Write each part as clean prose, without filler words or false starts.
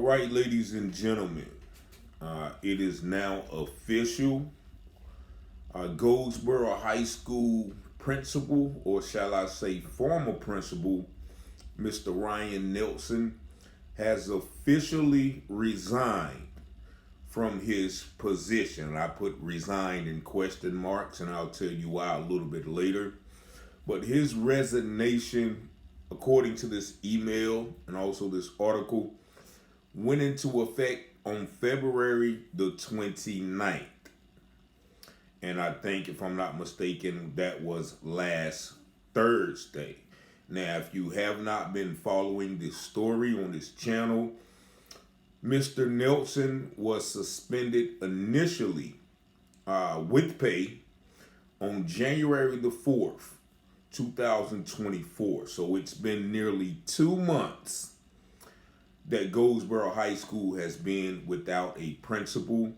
All right, ladies and gentlemen, it is now official. Goldsboro High School Principal, or shall I say former principal, Mr. Ryan Nelson, has officially resigned from his position. I put resigned in question marks, and I'll tell you why a little bit later. But his resignation, according to this email and also this article, went into effect on February the 29th. And I think, if I'm not mistaken, that was last Thursday. Now, if you have not been following this story on this channel, Mr. Nelson was suspended initially with pay on January the 4th, 2024. So it's been nearly 2 months that Goldsboro High School has been without a principal,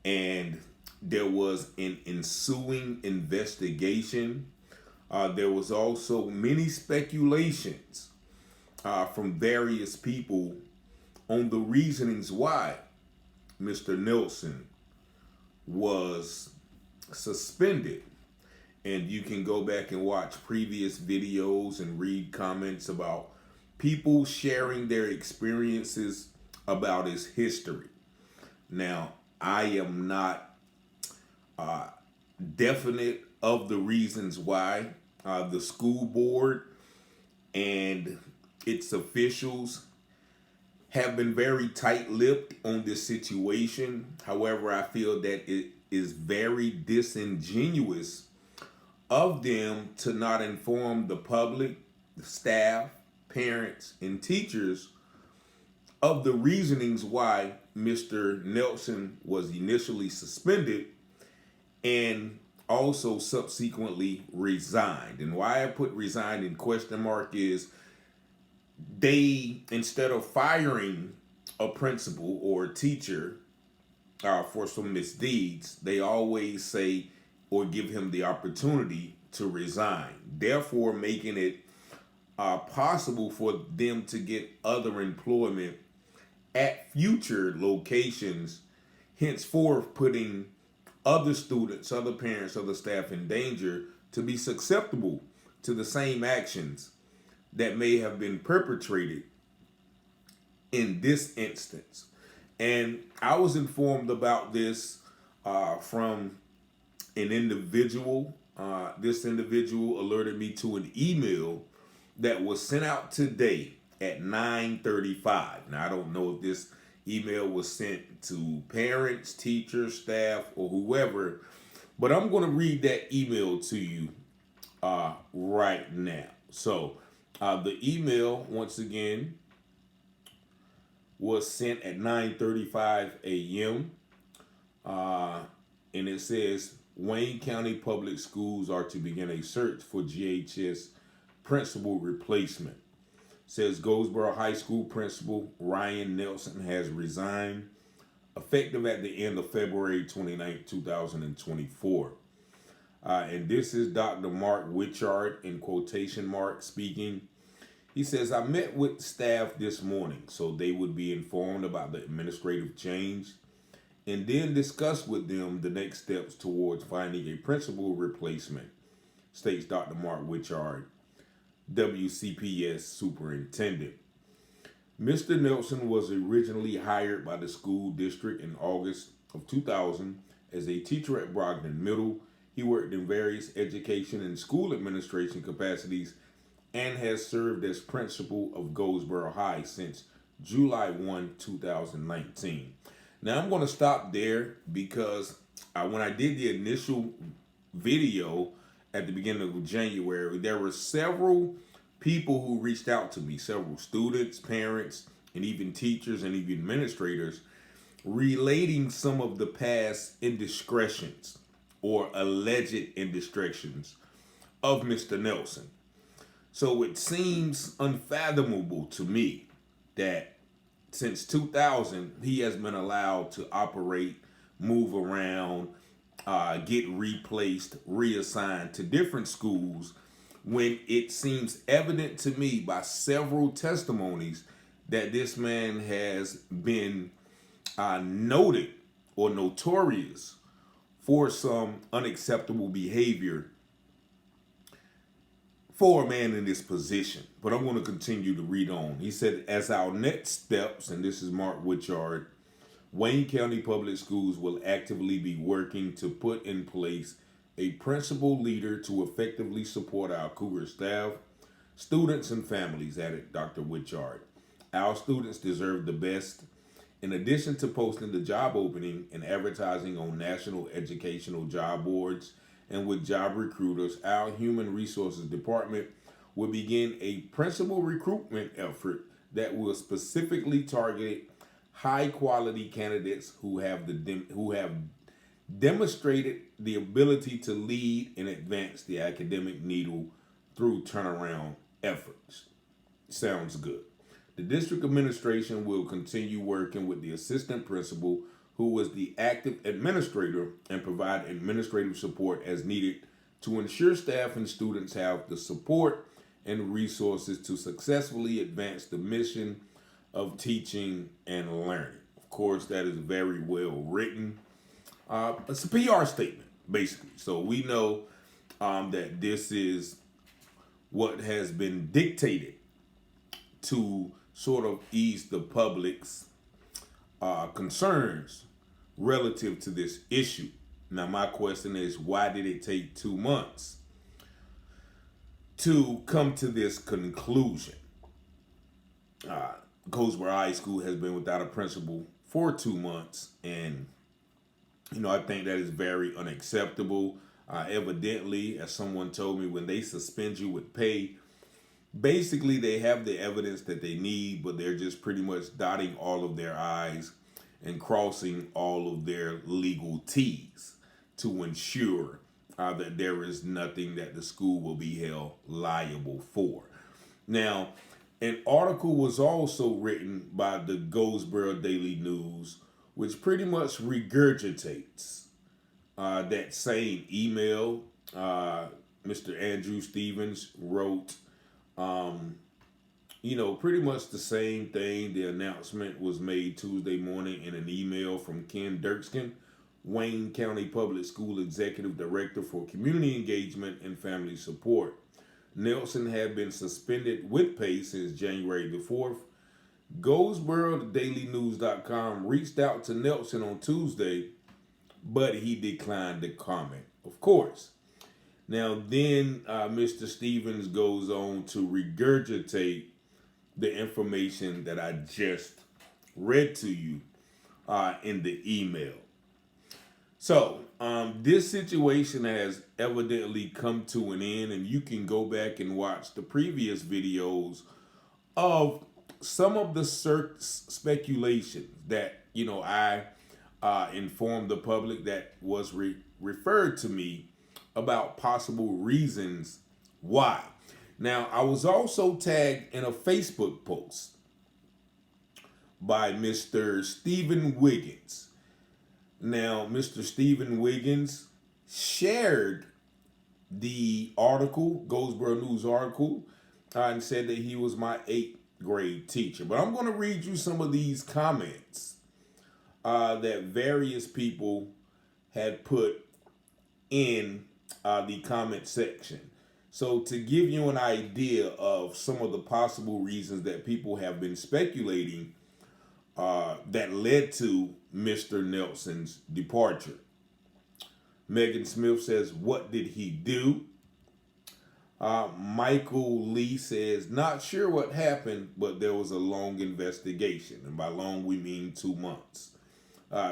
and there was an ensuing investigation. There was also many speculations from various people on the reasonings why Mr. Nelson was suspended. And you can go back and watch previous videos and read comments about people sharing their experiences about his history. Now, I am not definite of the reasons why the school board and its officials have been very tight-lipped on this situation. However, I feel that it is very disingenuous of them to not inform the public, the staff, parents, and teachers of the reasonings why Mr. Nelson was initially suspended and also subsequently resigned. And why I put resigned in question mark is they, instead of firing a principal or a teacher for some misdeeds, they always say or give him the opportunity to resign, therefore making it possible for them to get other employment at future locations, henceforth putting other students, other parents, other staff in danger to be susceptible to the same actions that may have been perpetrated in this instance. And I was informed about this from an individual. This individual alerted me to an email that was sent out today at 9:35. Now, I don't know if this email was sent to parents, teachers, staff, or whoever, but I'm going to read that email to you right now. So the email, once again, was sent at 9:35 a.m. And it says, Wayne County Public Schools are to begin a search for GHS principal replacement. Says Goldsboro High School Principal Ryan Nelson has resigned, effective at the end of February 29, 2024. And this is Dr. Mark Witchard, in quotation marks, speaking. He says, I met with staff this morning so they would be informed about the administrative change and then discuss with them the next steps towards finding a principal replacement, states Dr. Mark Witchard, WCPS superintendent. Mr. Nelson was originally hired by the school district in August of 2000 as a teacher at Brogden Middle. He worked in various education and school administration capacities and has served as principal of Goldsboro High since July 1, 2019. Now, I'm going to stop there because when I did the initial video at the beginning of January, there were several people who reached out to me, several students, parents, and even teachers and even administrators, relating some of the past indiscretions or alleged indiscretions of Mr. Nelson. So it seems unfathomable to me that since 2000, he has been allowed to operate, move around, get replaced, reassigned to different schools, when it seems evident to me by several testimonies that this man has been noted or notorious for some unacceptable behavior for a man in this position. But I'm going to continue to read on. He said, as our next steps, and this is Mark Witchard, Wayne County Public Schools will actively be working to put in place a principal leader to effectively support our Cougar staff, students, and families, added Dr. Witchard. Our students deserve the best. In addition to posting the job opening and advertising on national educational job boards and with job recruiters, our Human Resources Department will begin a principal recruitment effort that will specifically target high-quality candidates who have demonstrated the ability to lead and advance the academic needle through turnaround efforts. Sounds good. The district administration will continue working with the assistant principal, who is the active administrator, and provide administrative support as needed to ensure staff and students have the support and resources to successfully advance the mission of teaching and learning. Of course, that is very well written. It's a PR statement, basically. So we know that this is what has been dictated to sort of ease the public's concerns relative to this issue. Now, my question is, why did it take 2 months to come to this conclusion? Goldsboro High School has been without a principal for 2 months, and I think that is very unacceptable. Evidently, as someone told me, when they suspend you with pay, basically they have the evidence that they need, but they're just pretty much dotting all of their I's and crossing all of their legal T's to ensure that there is nothing that the school will be held liable for. Now, an article was also written by the Goldsboro Daily News, which pretty much regurgitates that same email. Mr. Andrew Stevens wrote, pretty much the same thing. The announcement was made Tuesday morning in an email from Ken Dirkskin, Wayne County Public School Executive Director for Community Engagement and Family Support. Nelson had been suspended with pay since January the 4th. Goldsboro DailyNews.com reached out to Nelson on Tuesday, but he declined to comment, of course. Now, then Mr. Stevens goes on to regurgitate the information that I just read to you in the email. So, this situation has evidently come to an end, and you can go back and watch the previous videos of some of the speculations that, I informed the public that was referred to me about possible reasons why. Now, I was also tagged in a Facebook post by Mr. Stephen Wiggins. Now, Mr. Stephen Wiggins shared the article, Goldsboro News article, and said that he was my 8th grade teacher. But I'm going to read you some of these comments that various people had put in the comment section. So to give you an idea of some of the possible reasons that people have been speculating that led to Mr. Nelson's departure. Megan Smith says, what did he do? Michael Lee says, not sure what happened, but there was a long investigation. And by long, we mean 2 months.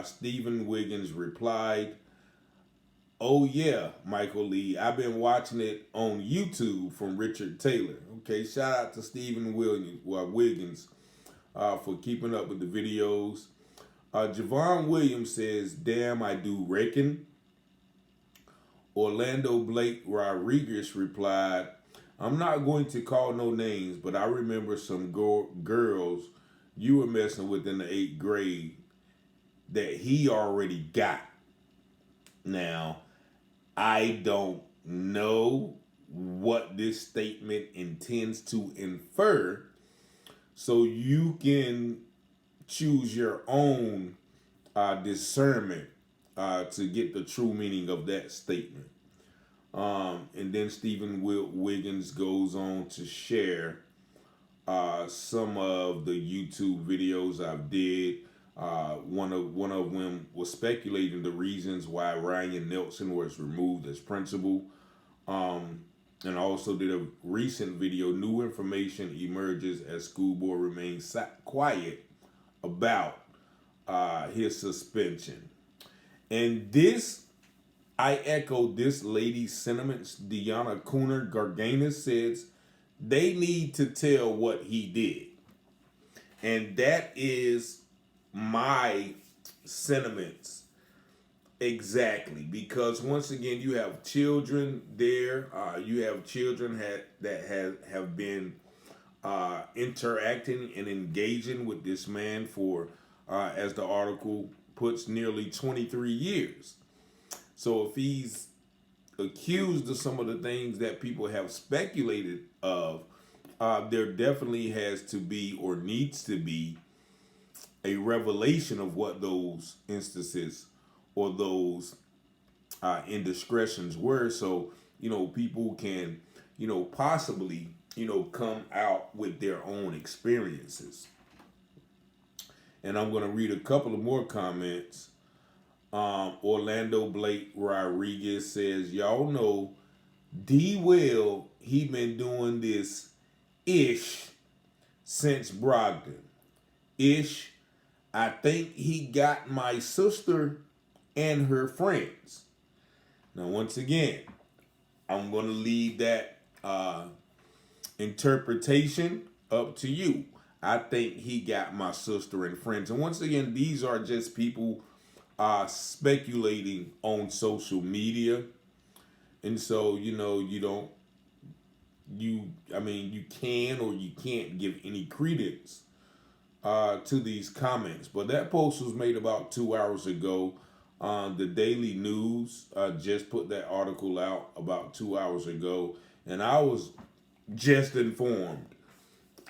Stephen Wiggins replied, oh yeah, Michael Lee, I've been watching it on YouTube from Richard Taylor. Okay, shout out to Stephen Wiggins for keeping up with the videos. Javon Williams says, damn, I do reckon. Orlando Blake Rodriguez replied, I'm not going to call no names, but I remember some girls you were messing with in the 8th grade that he already got. Now, I don't know what this statement intends to infer, so you can choose your own discernment to get the true meaning of that statement. And then Stephen Wiggins goes on to share some of the YouTube videos I've did. One of them was speculating the reasons why Ryan Nelson was removed as principal. And I also did a recent video. New information emerges as school board remains quiet about his suspension. And this, I echo this lady's sentiments. Deanna Cooner Garganis says they need to tell what he did. And that is my sentiments exactly. Because once again, you have children there. You have children that have been interacting and engaging with this man for, as the article puts, nearly 23 years. So if he's accused of some of the things that people have speculated of, there definitely has to be or needs to be a revelation of what those instances or those indiscretions were, so people can possibly come out with their own experiences. And I'm going to read a couple of more comments. Orlando Blake Rodriguez says, y'all know D. Will, he been doing this ish since Brogdon. Ish, I think he got my sister and her friends. Now, once again, I'm going to leave that interpretation up to you. I think he got my sister and friends. And once again, these are just people speculating on social media. And so, you can or you can't give any credence to these comments. But that post was made about 2 hours ago. The Daily News just put that article out about 2 hours ago. And I was just informed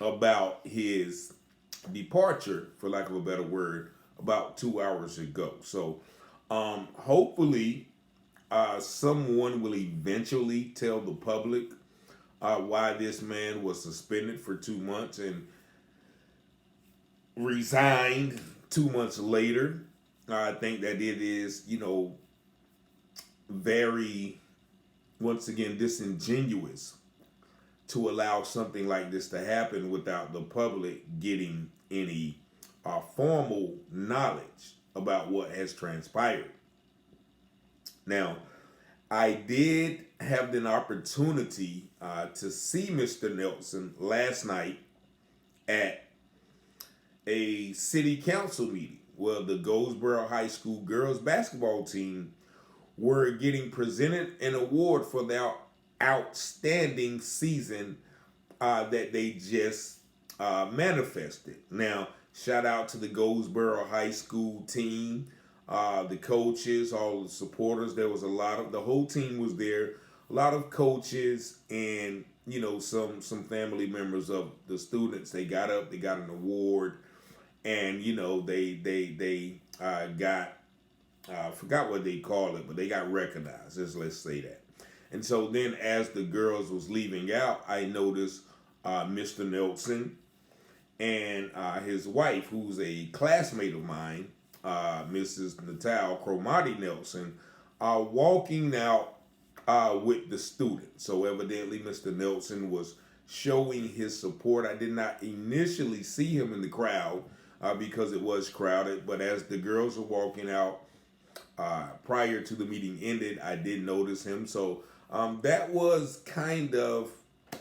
about his departure, for lack of a better word, about 2 hours ago. So hopefully someone will eventually tell the public why this man was suspended for 2 months and resigned 2 months later. I think that it is, very, once again, disingenuous to allow something like this to happen without the public getting any formal knowledge about what has transpired. Now, I did have the opportunity to see Mr. Nelson last night at a city council meeting where the Goldsboro High School girls basketball team were getting presented an award for their outstanding season that they just manifested. Now, shout out to the Goldsboro High School team, the coaches, all the supporters. There was the whole team was there, a lot of coaches and, some family members of the students. They got up, they got an award, and, they got, I forgot what they call it, but they got recognized, let's say that. And so then as the girls was leaving out, I noticed Mr. Nelson and his wife, who's a classmate of mine, Mrs. Natal Cromartie Nelson, are walking out with the students. So evidently Mr. Nelson was showing his support. I did not initially see him in the crowd because it was crowded, but as the girls were walking out prior to the meeting ended, I did notice him. So that was kind of,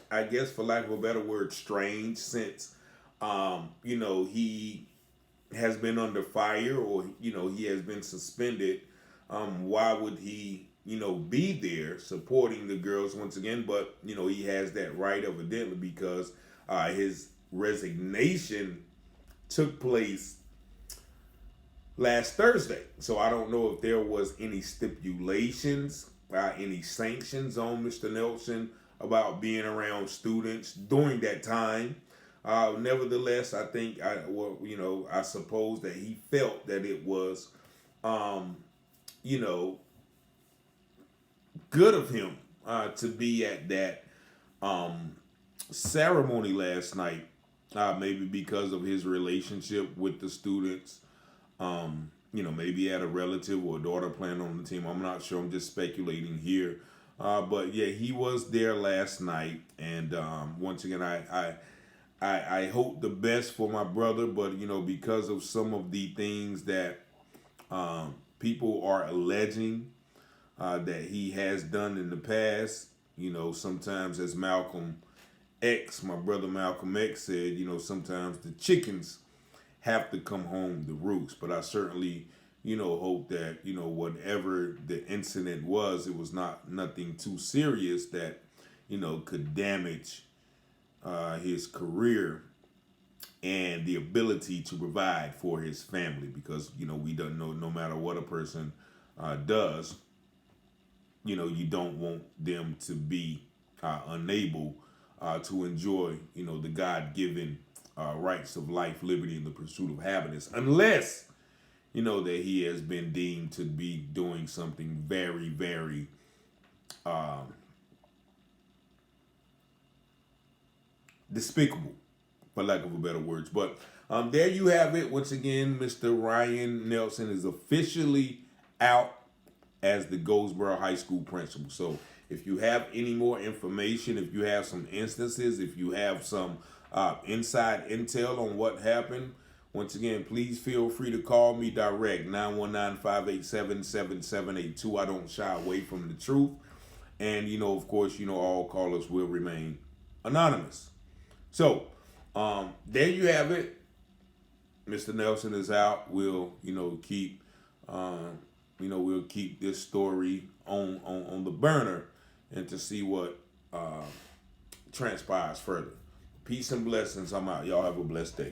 I guess for lack of a better word, strange, since he has been under fire, or he has been suspended. Why would he be there supporting the girls once again? But he has that right evidently, because his resignation took place last Thursday. So I don't know if there was any stipulations, any sanctions on Mr. Nelson about being around students during that time. Nevertheless, I think I suppose that he felt that it was, um, you know, good of him to be at that um, ceremony last night. Maybe because of his relationship with the students. Maybe he had a relative or a daughter playing on the team. I'm not sure. I'm just speculating here. But yeah, he was there last night, and once again, I hope the best for my brother. But because of some of the things that people are alleging that he has done in the past, sometimes as my brother Malcolm X said, sometimes the chickens have to come home to roost. But I certainly, hope that, whatever the incident was, it was nothing too serious that, could damage his career and the ability to provide for his family. Because, we don't know, no matter what a person does, you don't want them to be unable to enjoy, the God-given rights of life, liberty, and the pursuit of happiness, unless that he has been deemed to be doing something very, very despicable, for lack of a better words. But there you have it. Once again, Mr. Ryan Nelson is officially out as the Goldsboro High School Principal. So if you have any more information, if you have some instances, if you have some inside intel on what happened, once again, please feel free to call me direct, 919-587-7782. I don't shy away from the truth. And, of course, all callers will remain anonymous. So there you have it. Mr. Nelson is out. We'll, keep we'll keep this story on the burner and to see what transpires further. Peace and blessings. I'm out. Y'all have a blessed day.